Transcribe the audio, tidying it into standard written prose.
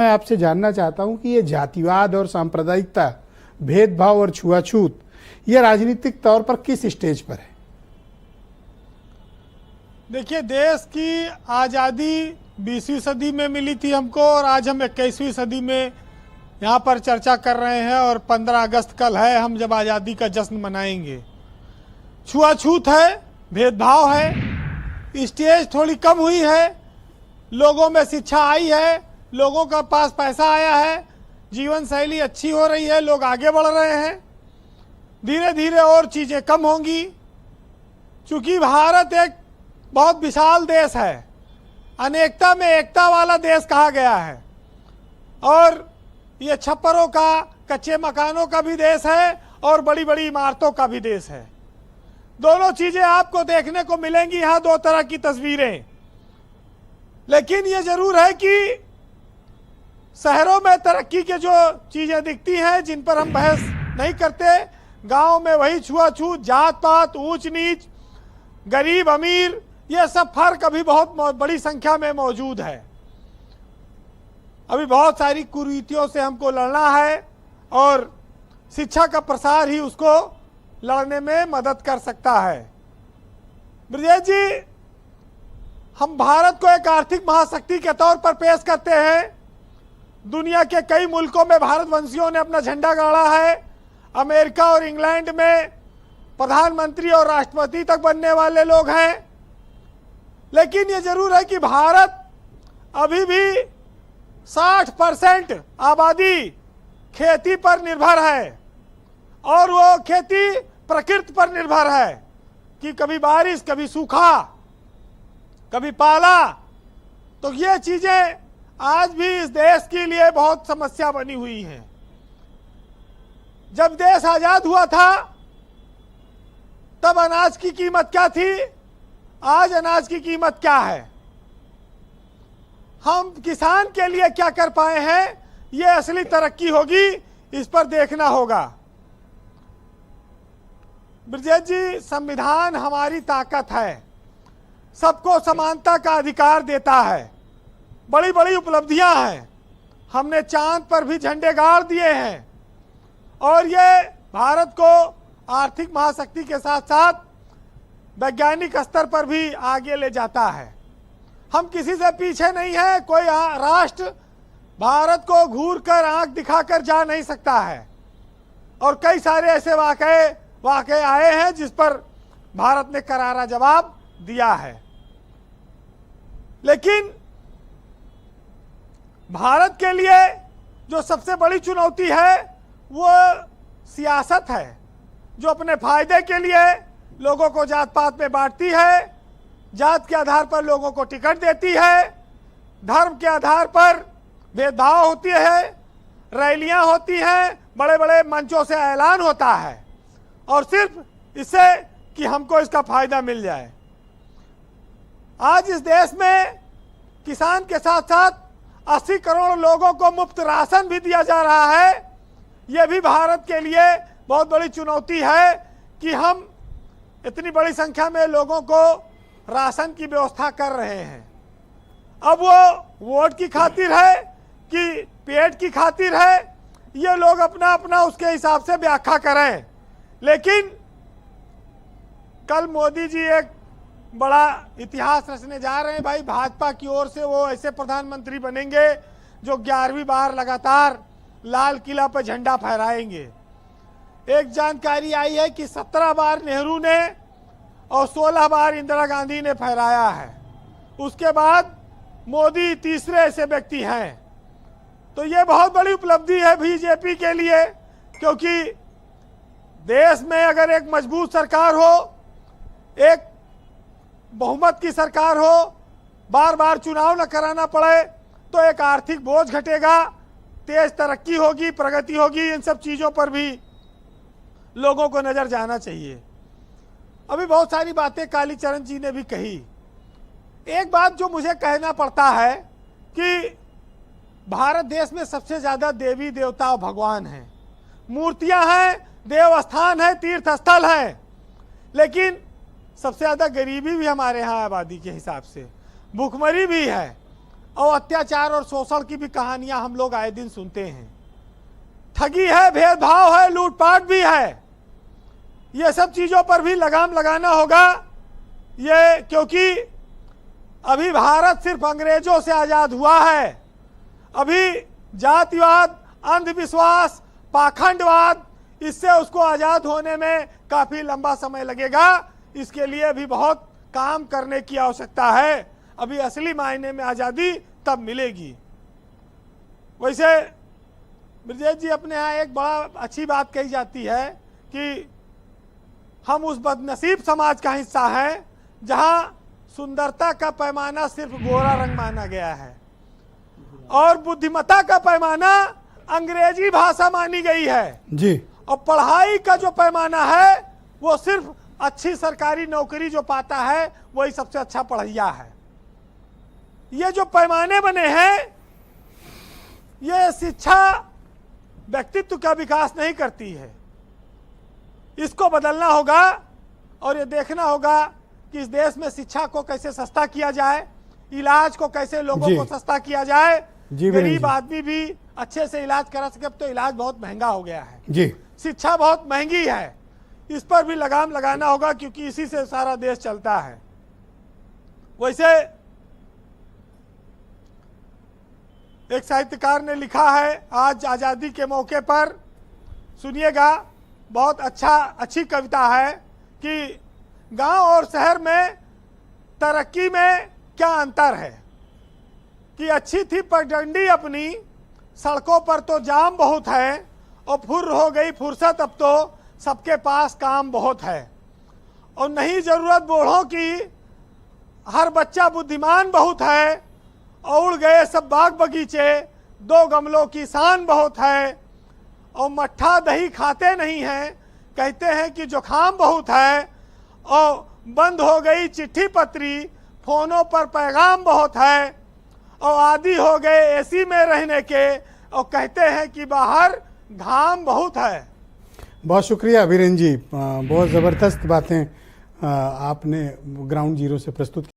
मैं आपसे जानना चाहता हूं कि ये जातिवाद और सांप्रदायिकता, भेदभाव और छुआछूत, ये राजनीतिक तौर पर किस स्टेज पर है? देखिए, देश की आज़ादी 20वीं सदी में मिली थी हमको और आज हम 21वीं सदी में यहाँ पर चर्चा कर रहे हैं और 15 अगस्त कल है, हम जब आज़ादी का जश्न मनाएंगे। छुआछूत है, भेदभाव है, स्टेज थोड़ी कम हुई है, लोगों में शिक्षा आई है, लोगों का पास पैसा आया है, जीवन शैली अच्छी हो रही है, लोग आगे बढ़ रहे हैं। धीरे धीरे और चीज़ें कम होंगी। चूँकि भारत एक बहुत विशाल देश है, अनेकता में एकता वाला देश कहा गया है और ये छप्परों का, कच्चे मकानों का भी देश है और बड़ी बड़ी इमारतों का भी देश है। दोनों चीज़ें आपको देखने को मिलेंगी यहाँ, दो तरह की तस्वीरें। लेकिन ये जरूर है कि शहरों में तरक्की के जो चीज़ें दिखती हैं, जिन पर हम बहस नहीं करते, गांव में वही छुआछूत, जात पात, ऊंच नीच, गरीब अमीर, ये सब फर्क अभी बहुत बड़ी संख्या में मौजूद है। अभी बहुत सारी कुरीतियों से हमको लड़ना है और शिक्षा का प्रसार ही उसको लड़ने में मदद कर सकता है। ब्रजेश जी, हम भारत को एक आर्थिक महाशक्ति के तौर पर पेश करते हैं। दुनिया के कई मुल्कों में भारतवंशियों ने अपना झंडा गाड़ा है। अमेरिका और इंग्लैंड में प्रधानमंत्री और राष्ट्रपति तक बनने वाले लोग हैं। लेकिन ये जरूर है कि भारत अभी भी 60% आबादी खेती पर निर्भर है और वो खेती प्रकृति पर निर्भर है कि कभी बारिश, कभी सूखा, कभी पाला। तो ये चीजें आज भी इस देश के लिए बहुत समस्या बनी हुई हैं। जब देश आजाद हुआ था तब अनाज की कीमत क्या थी, आज अनाज की कीमत क्या है, हम किसान के लिए क्या कर पाए हैं, ये असली तरक्की होगी, इस पर देखना होगा। ब्रजेश जी, संविधान हमारी ताकत है, सबको समानता का अधिकार देता है, बड़ी बड़ी उपलब्धियां हैं, हमने चांद पर भी झंडे गाड़ दिए हैं और ये भारत को आर्थिक महाशक्ति के साथ साथ वैज्ञानिक स्तर पर भी आगे ले जाता है। हम किसी से पीछे नहीं है, कोई राष्ट्र भारत को घूर कर, आंख दिखाकर जा नहीं सकता है और कई सारे ऐसे वाकये आए हैं जिस पर भारत ने करारा जवाब दिया है। लेकिन भारत के लिए जो सबसे बड़ी चुनौती है वो सियासत है, जो अपने फायदे के लिए लोगों को जात पात में बांटती है, जात के आधार पर लोगों को टिकट देती है, धर्म के आधार पर भेदभाव होती है, रैलियां होती हैं, बड़े बड़े मंचों से ऐलान होता है और सिर्फ इससे कि हमको इसका फायदा मिल जाए। आज इस देश में किसान के साथ साथ 80 करोड़ लोगों को मुफ्त राशन भी दिया जा रहा है। यह भी भारत के लिए बहुत बड़ी चुनौती है कि हम इतनी बड़ी संख्या में लोगों को राशन की व्यवस्था कर रहे हैं। अब वो वोट की खातिर है कि पेट की खातिर है, ये लोग अपना अपना उसके हिसाब से व्याख्या करें। लेकिन कल मोदी जी एक बड़ा इतिहास रचने जा रहे हैं भाई, भाजपा की ओर से वो ऐसे प्रधानमंत्री बनेंगे जो 11वीं बार लगातार लाल किला पर झंडा फहराएंगे। एक जानकारी आई है कि 17 बार नेहरू ने और 16 बार इंदिरा गांधी ने फहराया है। उसके बाद मोदी तीसरे ऐसे व्यक्ति हैं। तो ये बहुत बड़ी उपलब्धि है बीजेपी के लिए, क्योंकि देश में अगर एक मजबूत सरकार हो, एक बहुमत की सरकार हो, बार बार चुनाव न कराना पड़े, तो एक आर्थिक बोझ घटेगा, तेज तरक्की होगी, प्रगति होगी। इन सब चीज़ों पर भी लोगों को नजर जाना चाहिए। अभी बहुत सारी बातें कालीचरण जी ने भी कही। एक बात जो मुझे कहना पड़ता है कि भारत देश में सबसे ज़्यादा देवी देवता और भगवान हैं, मूर्तियां हैं, देवस्थान है, तीर्थ स्थल है, लेकिन सबसे ज़्यादा गरीबी भी हमारे यहाँ आबादी के हिसाब से, भूखमरी भी है। और अत्याचार और शोषण की भी कहानियां हम लोग आए दिन सुनते हैं। ठगी है, भेदभाव है, लूटपाट भी है। ये सब चीजों पर भी लगाम लगाना होगा। ये क्योंकि अभी भारत सिर्फ अंग्रेजों से आजाद हुआ है। अभी जातिवाद, अंधविश्वास, पाखंडवाद, इससे उसको आजाद होने में काफी लंबा समय लगेगा। इसके लिए भी बहुत काम करने की आवश्यकता है। अभी असली मायने में आजादी तब मिलेगी। वैसे ब्रजेश जी, अपने यहाँ एक बड़ा अच्छी बात कही जाती है कि हम उस बदनसीब समाज का हिस्सा हैं जहां सुंदरता का पैमाना सिर्फ गोरा रंग माना गया है और बुद्धिमत्ता का पैमाना अंग्रेजी भाषा मानी गई है जी। और पढ़ाई का जो पैमाना है वो सिर्फ अच्छी सरकारी नौकरी जो पाता है वही सबसे अच्छा पढ़ैया है। ये जो पैमाने बने हैं, ये शिक्षा व्यक्तित्व का विकास नहीं करती है। इसको बदलना होगा और ये देखना होगा कि इस देश में शिक्षा को कैसे सस्ता किया जाए, इलाज को कैसे लोगों को सस्ता किया जाए। गरीब आदमी भी अच्छे से इलाज करा सके। अब तो इलाज बहुत महंगा हो गया है जी। शिक्षा बहुत महंगी है। इस पर भी लगाम लगाना होगा क्योंकि इसी से सारा देश चलता है। वैसे एक साहित्यकार ने लिखा है आज आजादी के मौके पर, सुनिएगा, बहुत अच्छी कविता है कि गांव और शहर में तरक्की में क्या अंतर है। कि अच्छी थी पगडंडी अपनी, सड़कों पर तो जाम बहुत है, और फुर्र हो गई फुर्सत अब तो सबके पास काम बहुत है। और नहीं जरूरत बूढ़ों की, हर बच्चा बुद्धिमान बहुत है। और उड़ गए सब बाग बगीचे, दो गमलों की शान बहुत है। और मट्ठा दही खाते नहीं हैं, कहते हैं कि जुकाम बहुत है। और बंद हो गई चिट्ठी पत्री, फोनों पर पैगाम बहुत है। और आदी हो गए एसी में रहने के, और कहते हैं कि बाहर घाम बहुत है। बहुत शुक्रिया वीरेन जी, बहुत ज़बरदस्त बातें आपने ग्राउंड जीरो से प्रस्तुत की।